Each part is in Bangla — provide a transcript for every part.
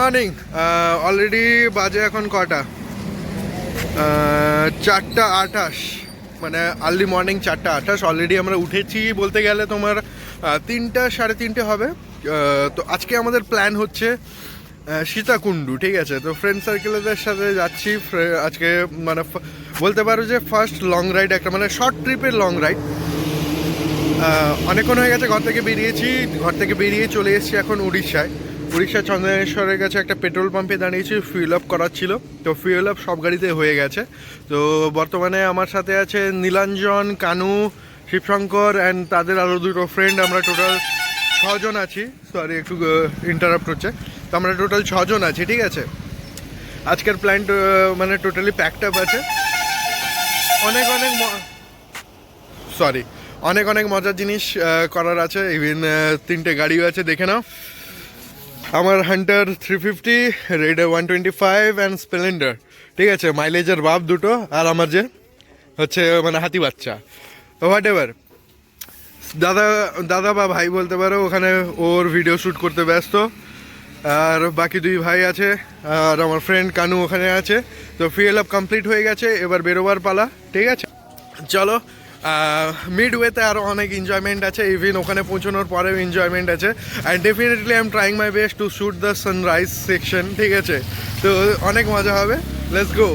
মর্নিং। অলরেডি বাজে এখন কটা, 4:28, মানে আর্লি মর্নিং 4:28। অলরেডি আমরা উঠেছি বলতে গেলে তোমার 3টা সাড়ে 3টে হবে। তো আজকে আমাদের প্ল্যান হচ্ছে সীতাকুণ্ডু, ঠিক আছে। তো ফ্রেন্ড সার্কেলদের সাথে যাচ্ছি আজকে, মানে বলতে পারো যে ফার্স্ট লং রাইড একটা, মানে শর্ট ট্রিপের লং রাইড। অনেকক্ষণ হয়ে গেছে ঘর থেকে বেরিয়ে চলে এসেছি এখন উড়িষ্যার চন্দনেশ্বরের কাছে একটা পেট্রোল পাম্পে দাঁড়িয়েছি, ফুয়েল আপ করার ছিল। তো ফুয়েল আপ সব গাড়িতে হয়ে গেছে। তো বর্তমানে আমার সাথে আছে নীলাঞ্জন, কানু, শিবশঙ্কর অ্যান্ড তাদের আরও দুটো ফ্রেন্ড। আমরা টোটাল 6 জন আছি। সরি, একটু ইন্টারাপ্ট হচ্ছে। তো আমরা টোটাল 6 জন আছি, ঠিক আছে। আজকের প্ল্যান মানে টোটালি প্যাকড আপ আছে। অনেক মজার জিনিস করার আছে। ইভেন 3টে গাড়িও আছে, দেখে নাও। আমার হান্টার 350, রেডার 125 অ্যান্ড স্প্লেন্ডার, ঠিক আছে। মাইলেজের বাপ দুটো, আর আমার যে হচ্ছে মানে হাতি বাচ্চা, হোয়াট এভার। দাদা বা ভাই বলতে পারো, ওখানে ওর ভিডিও শ্যুট করতে ব্যস্ত। আর বাকি 2 ভাই আছে, আর আমার ফ্রেন্ড কানু ওখানে আছে। তো ফুয়েল আপ কমপ্লিট হয়ে গেছে, এবার বেরোবার পালা, ঠিক আছে। চলো, মিডওয়েতে আরও অনেক এনজয়মেন্ট আছে, ইভেন ওখানে পৌঁছানোর পরেও এনজয়মেন্ট আছে। And definitely I am trying my best to shoot the sunrise section, ঠিক আছে। তো অনেক মজা হবে, let's go.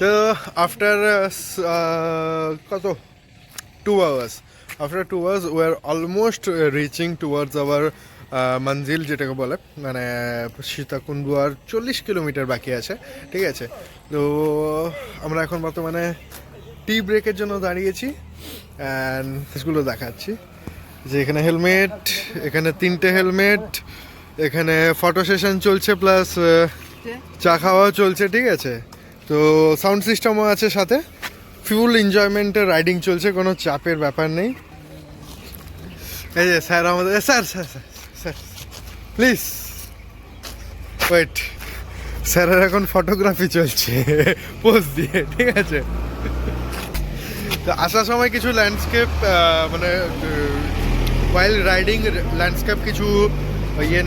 So after 2 hours, after 2 hours we are almost reaching towards our মঞ্জিল, যেটাকে বলে মানে সীতাকুণ্ডু। আর 40 কিলোমিটার বাকি আছে, ঠিক আছে। তো আমরা এখন বর্তমানে টি ব্রেকের জন্য দাঁড়িয়েছি অ্যান্ড এগুলো দেখাচ্ছি যে এখানে হেলমেট, এখানে 3টে হেলমেট, এখানে ফটো সেশন চলছে, প্লাস চা খাওয়াও চলছে, ঠিক আছে। তো সাউন্ড সিস্টেমও আছে সাথে, ফুল এনজয়মেন্টের রাইডিং চলছে, কোনো চাপের ব্যাপার নেই। এই যে স্যার আমাদের, স্যার প্লিজ ওয়েট, স্যারের এখন ফটোগ্রাফি চলছে পোজ দিয়ে, ঠিক আছে। তো আসার সময় কিছু ল্যান্ডস্কেপ, মানে ওয়াইল্ড রাইডিং ল্যান্ডস্কেপ কিছু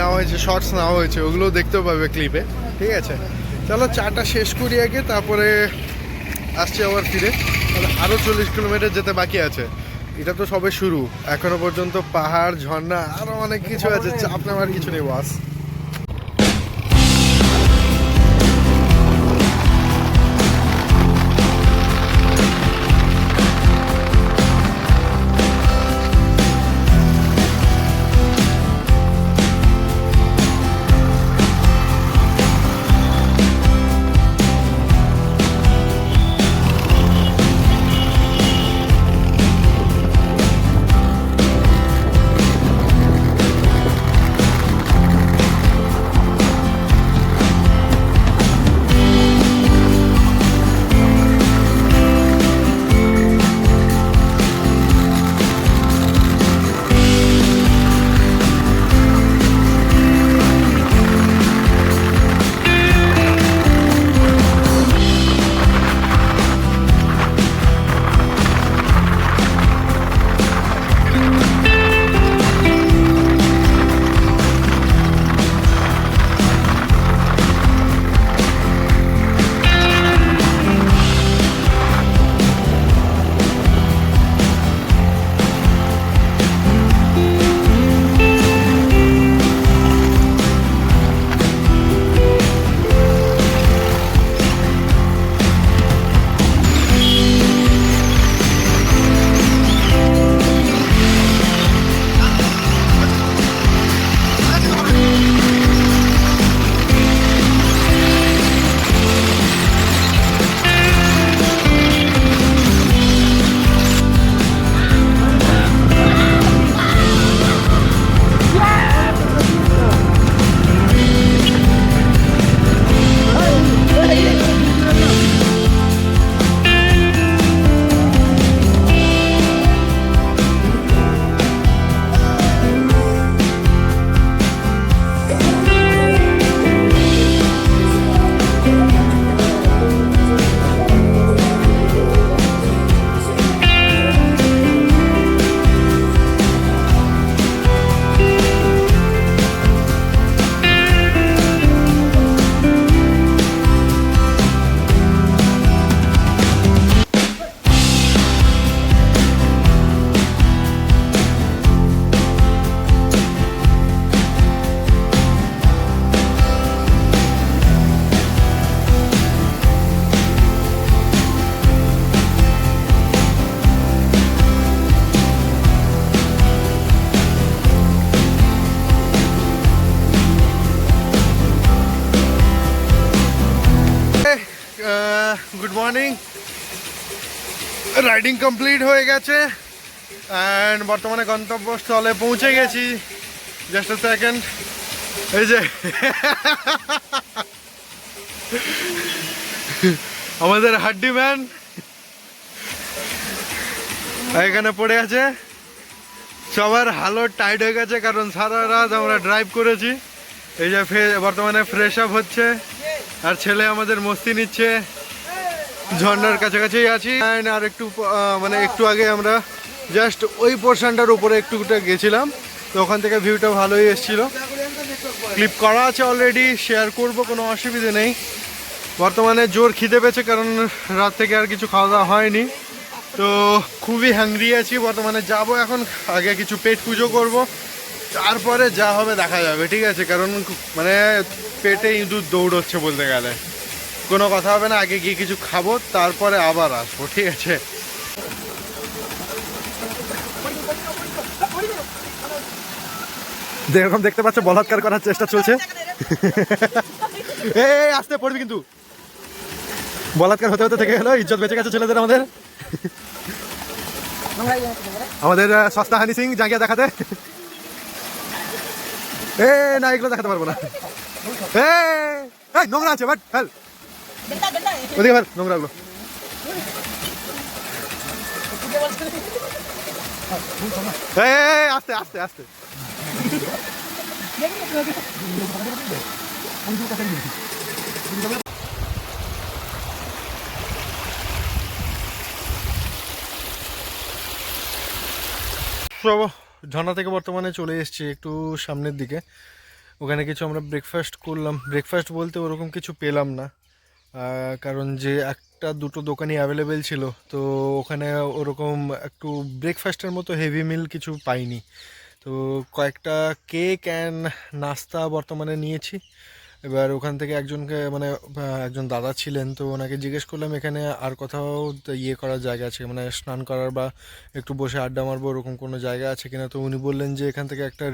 নেওয়া হয়েছে, শর্টস নেওয়া হয়েছে, ওগুলো দেখতেও পাবে ক্লিপে, ঠিক আছে। চলো চাটা শেষ করি আগে, তারপরে আসছি আবার ফিরে। তাহলে আরও 40 কিলোমিটার যেতে বাকি আছে। এটা তো সবে শুরু, এখনো পর্যন্ত পাহাড়, ঝর্ণা, আরও অনেক কিছু আছে, চাপ নেওয়ার কিছু নেই বাস। মর্নিং। রাইডিং কমপ্লিট হয়ে গেছে অ্যান্ড বর্তমানে গন্তব্যস্থলে পৌঁছে গেছি। জাস্ট আ সেকেন্ড, এই যে আমাদের হাড্ডি ম্যান এখানে পড়ে আছে। সবার হালত টাইট হয়ে গেছে কারণ সারা রাত আমরা ড্রাইভ করেছি। এই যে বর্তমানে ফ্রেশ আপ হচ্ছে আর ছেলে আমাদের মস্তি নিচ্ছে। ঝর্ণার কাছাকাছি আছি আর একটু মানে একটু আগে আমরা জাস্ট ওই পোর্শনটার উপরে একটুটা গেছিলাম, তো ওখান থেকে ভিউটা ভালোই এসেছিলো। ক্লিপ করা আছে অলরেডি, শেয়ার করব, কোনো অসুবিধে নেই। বর্তমানে জোর খিদে পেয়েছে কারণ রাত থেকে আর কিছু খাওয়া দাওয়া হয়নি, তো খুবই হ্যাংরি আছি। বর্তমানে যাব এখন, আগে কিছু পেট পুজো করব, তারপরে যা হবে দেখা যাবে, ঠিক আছে? কারণ মানে পেটে ইঁদুর দৌড়চ্ছে বলতে গেলে, কোনো কথা হবে না। আগে গিয়ে কিছু খাবো, তারপরে আবার আসবো, ঠিক আছে? যেরকম দেখতে পাচ্ছ বলাৎকার করার চেষ্টা চলছে। এই আসতে পড়বি কিন্তু। বলাৎকার হতে হতে থেকে গেল, ইজ্জত বেঁচে গেছে ছেলেদের আমাদের। আমাদের সস্তা হানি সিং জায়গা দেখাতে। এ না, এগুলো দেখাতে পারবো না। এই নোংরা আছে, বাট ফেল ওদিকে, ফেল নোংরা গুলো। আস্তে আস্তে আস্তে। ঝর্ণা থেকে বর্তমানে চলে এসেছি একটু সামনের দিকে। ওখানে কিছু আমরা ব্রেকফাস্ট করলাম। ব্রেকফাস্ট বলতে ওরকম কিছু পেলাম না, কারণ যে একটা দুটো দোকানই অ্যাভেলেবেল ছিল, তো ওখানে ওরকম একটু ব্রেকফাস্টের মতো হেভি মিল কিছু পাইনি। তো কয়েকটা কেক অ্যান্ড নাস্তা বর্তমানে নিয়েছি। এবার ওখান থেকে একজনকে মানে একজন দাদা ছিলেন, তো ওনাকে জিজ্ঞেস করলাম এখানে আর কোথাও ইয়ে করার জায়গা আছে, মানে স্নান করার বা একটু বসে আড্ডা মারবো ওরকম কোনো জায়গা আছে কিনা। তো উনি বললেন যে এখান থেকে একটা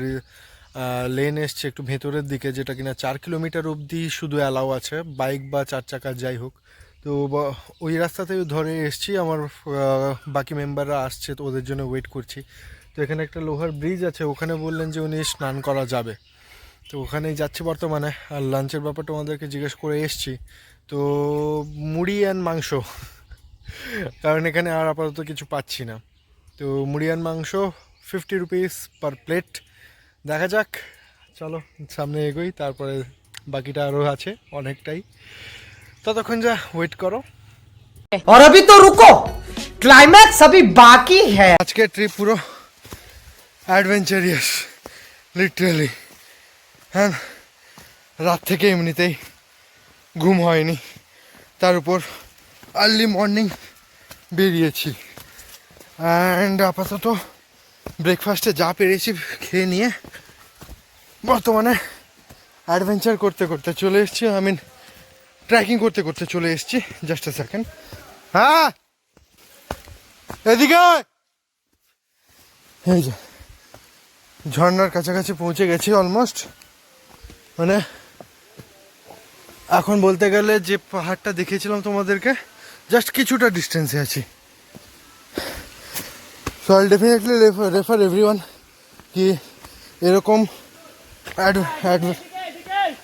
লেন এসছে একটু ভেতরের দিকে, যেটা কিনা 4 কিলোমিটার অবধি শুধু অ্যালাউ আছে, বাইক বা 4 চাকা যাই হোক। তো ওই রাস্তাতে ধরে এসছি। আমার বাকি মেম্বাররা আসছে, তো ওদের জন্য ওয়েট করছি। তো এখানে একটা লোহার ব্রিজ আছে, ওখানে বললেন যে উনি স্নান করা যাবে, তো ওখানেই যাচ্ছি বর্তমানে। আর লাঞ্চের ব্যাপারটা আমাদেরকে জিজ্ঞেস করে এসছি, তো মুড়ি অ্যান্ড মাংস, কারণ এখানে আর আপাতত কিছু পাচ্ছি না। তো মুড়ি অ্যান্ড মাংস 50 রুপিস পার প্লেট। দেখা যাক, চলো সামনে এগোই, তারপরে বাকিটা আরও আছে অনেকটাই, ততক্ষণ যা ওয়েট করো। और अभी तो रुको, क्लाइमैक्स अभी बाकी है। আজকে ট্রিপ পুরো অ্যাডভেঞ্চারিয়াস লিটারালি। হ্যাঁ, রাত থেকে এমনিতেই ঘুম হয়নি, তার উপর আর্লি মর্নিং বেরিয়েছি। অ্যান্ড আপাতত ব্রেকফাস্টে যা পেরেছি খেয়ে নিয়ে বর্তমানে অ্যাডভেঞ্চার করতে করতে চলে এসেছি, আই মিন ট্রেকিং করতে করতে চলে এসেছি। জাস্ট আ সেকেন্ড, হ্যাঁ এদিকে। এই যে ঝর্ণার কাছাকাছি পৌঁছে গেছি অলমোস্ট, মানে এখন বলতে গেলে যে পাহাড়টা দেখিয়েছিলাম তোমাদেরকে জাস্ট কিছুটা ডিস্টেন্সে আছি। So I definitely refer everyone কি এরকম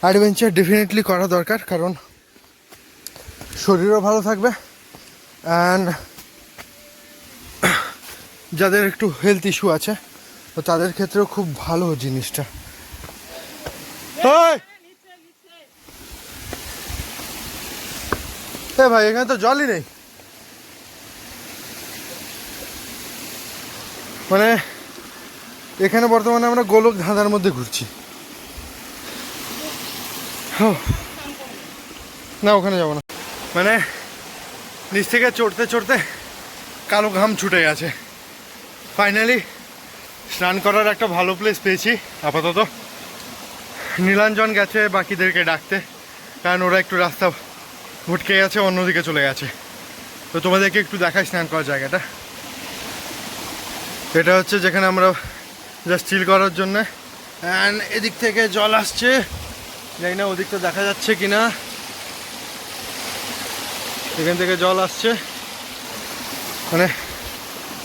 অ্যাডভেঞ্চার ডেফিনেটলি করা দরকার, কারণ শরীরও ভালো থাকবে অ্যান্ড যাদের একটু হেলথ ইস্যু আছে তো তাদের ক্ষেত্রেও খুব ভালো জিনিসটা। ভাই এখানে তো জলই নেই, মানে এখানে বর্তমানে আমরা গোলক ধাঁধার মধ্যে ঘুরছি। না ওখানে যাবো না, মানে নিচ থেকে চড়তে চড়তে কালো ঘাম ছুটে গেছে। ফাইনালি স্নান করার একটা ভালো প্লেস পেয়েছি। আপাতত নীলাঞ্জন গেছে বাকিদেরকে ডাকতে, কারণ ওরা একটু রাস্তা ভটকে গেছে, অন্যদিকে চলে গেছে। তো তোমাদেরকে একটু দেখাই স্নান করার জায়গাটা। এটা হচ্ছে যেখানে আমরা জাস্ট চিল করার জন্যে। অ্যান্ড এদিক থেকে জল আসছে, জানি না ওদিকটা দেখা যাচ্ছে কিনা। এখান থেকে জল আসছে, মানে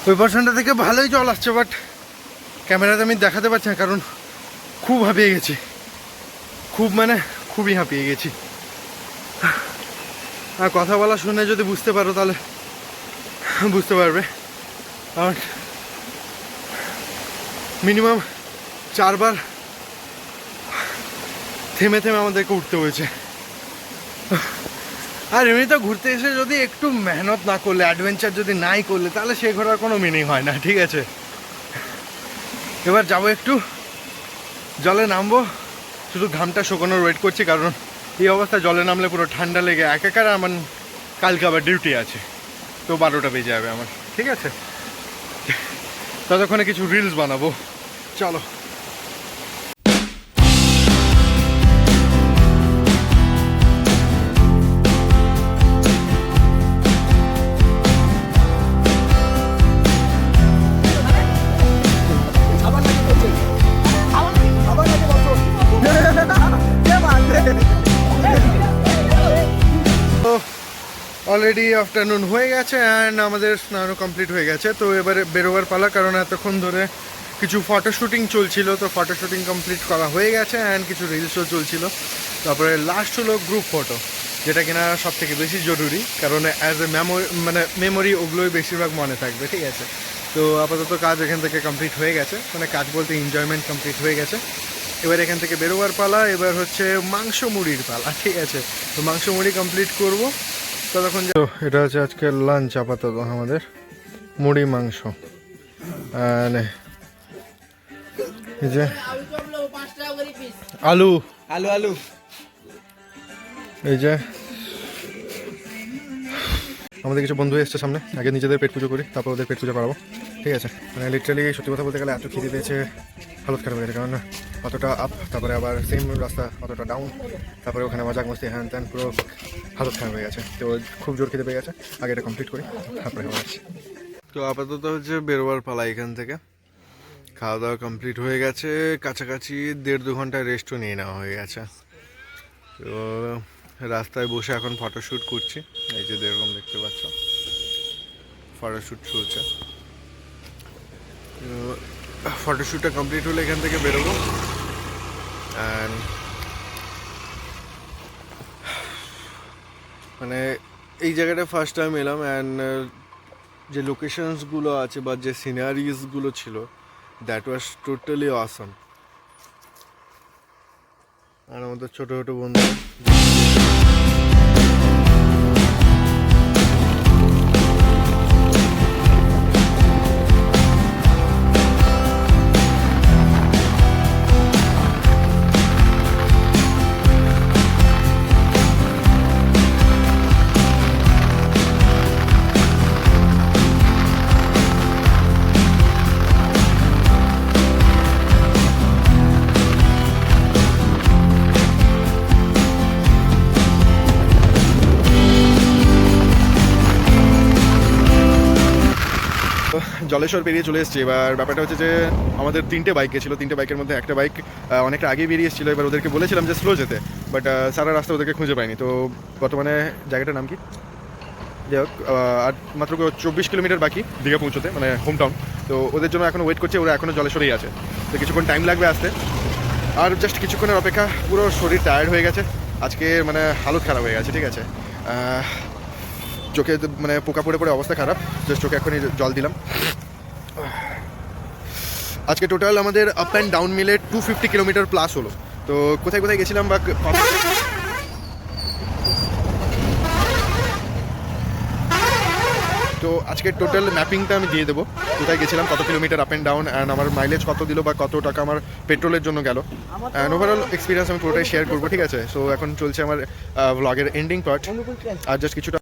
ওই পার্সেন্টটা থেকে ভালোই জল আসছে, বাট ক্যামেরাতে আমি দেখাতে পারছি না কারণ খুব হাঁপিয়ে গেছি, খুবই হাঁপিয়ে গেছি। আর কথা বলা শুনে যদি বুঝতে পারো তাহলে বুঝতে পারবে, কারণ মিনিমাম 4 বার থেমে থেমে আমাদেরকে উঠতে হয়েছে। আর এমনি তো ঘুরতে এসে যদি একটু মেহনত না করলে, অ্যাডভেঞ্চার যদি নাই করলে, তাহলে সে ঘোরার কোনো মিনিং হয় না, ঠিক আছে। এবার যাবো একটু জলে নামবো, শুধু ঘামটা শুকোনোর ওয়েট করছি, কারণ এই অবস্থায় জলে নামলে পুরো ঠান্ডা লেগে একাকার আমার কালকে আবার ডিউটি আছে, তো 12টা বেজে যাবে আমার, ঠিক আছে। ততক্ষণে কিছু রিলস বানাবো, চলো। অলরেডি আফটারনুন হয়ে গেছে অ্যান্ড আমাদের স্নানও কমপ্লিট হয়ে গেছে, তো এবারে বেরোবার পালা, কারণ এতক্ষণ ধরে কিছু ফটো শুটিং চলছিল, তো ফটো শুটিং কমপ্লিট করা হয়ে গেছে অ্যান্ড কিছু রিলসও চলছিল। তারপরে লাস্ট হলো গ্রুপ ফটো, যেটা কিনা সব থেকে বেশি জরুরি, কারণ অ্যাজ এ মেমোরি ওগুলোই বেশিরভাগ মনে থাকবে, ঠিক আছে। তো আপাতত কাজ এখান থেকে কমপ্লিট হয়ে গেছে, মানে কাজ বলতে এনজয়মেন্ট কমপ্লিট হয়ে গেছে। এবার এখান থেকে বেরোবার পালা, এবার হচ্ছে মাংস মুড়ির পালা, ঠিক আছে। তো মাংস মুড়ি কমপ্লিট করবো ততক্ষণ। তো এটা হচ্ছে আজকের লাঞ্চ আপাতত আমাদের, মুড়ি মাংস, এই যে আলু আলু আলু এই যে আমাদের কিছু বন্ধু এসছে সামনে, আগে নিজেদের পেট পুজো করি, তারপর ওদের পেট পুজো করাবো, ঠিক আছে। মানে লিটারালি সত্যি কথা বলতে গেলে এত খিদে পেয়েছে, হালত খারাপ হয়ে গেছে, কারণ অতটা আপ, তারপরে আবার সেম রাস্তা অতটা ডাউন, তারপরে ওখানে মজাক মস্তি হ্যান ত্যান, পুরো হালত খারাপ হয়ে গেছে। তো খুব জোর খিদে পেয়ে গেছে, আগে এটা কমপ্লিট করি তারপরে খাওয়া যাচ্ছে। তো আপাতত হচ্ছে বেরোবার পালা এখান থেকে, খাওয়া দাওয়া কমপ্লিট হয়ে গেছে, কাছাকাছি 1.5-2 ঘন্টা রেস্টও নিয়ে নেওয়া হয়ে গেছে। তো রাস্তায় বসে এখন ফটোশ্যুট করছি, এই যে যেরকম দেখতে পাচ্ছ ফটোশ্যুট চলছে। ফটোশ্যুটটা কমপ্লিট হলে এখান থেকে বেরোবো অ্যান্ড মানে এই জায়গাটা ফার্স্ট টাইম এলাম অ্যান্ড যে লোকেশনসগুলো আছে বা যে সিনারিজগুলো ছিল, দ্যাট ওয়াজ টোটালি অসাম। আর আমাদের ছোটো ছোটো বন্ধু জলেশ্বর পেরিয়ে চলে এসেছি। এবার ব্যাপারটা হচ্ছে যে আমাদের 3টে বাইক গেছিলো, 3টে বাইকের মধ্যে একটা বাইক অনেকটা আগে বেরিয়ে এসেছিলো। এবার ওদেরকে বলেছিলাম যে স্লো যেতে, বাট সারা রাস্তা ওদেরকে খুঁজে পাইনি। তো বর্তমানে জায়গাটার নাম কি, যাই হোক, আর মাত্র 24 কিলোমিটার বাকি দীঘা পৌঁছতে, মানে হোম টাউন। তো ওদের জন্য এখনও ওয়েট করছে, ওরা এখনও জলেশ্বরেই আছে, তো কিছুক্ষণ টাইম লাগবে আসতে। আর জাস্ট কিছুক্ষণের অপেক্ষা, পুরো শরীর টায়ার্ড হয়ে গেছে আজকে, মানে হালত খারাপ হয়ে গেছে, ঠিক আছে। চোখে মানে পোকা পড়ে পড়ে অবস্থা খারাপ, জাস্ট চোখে এখনই জল দিলাম। আজকে টোটাল আমাদের আপ অ্যান্ড ডাউন মিলে 250 কিলোমিটার প্লাস হলো। তো কোথায় কোথায় গেছিলাম বা তো আজকে টোটাল ম্যাপিংটা আমি দিয়ে দেবো, কোথায় গেছিলাম, কত kilometre up and down, and আমার মাইলেজ কত দিল বা কত টাকা আমার পেট্রোলের জন্য গেল, অ্যান্ড ওভারঅল এক্সপিরিয়েন্স আমি পুরোটাই শেয়ার করবো, ঠিক আছে। সো এখন চলছে আমার ব্লগের এন্ডিং পার্ট, আর জাস্ট কিছুটা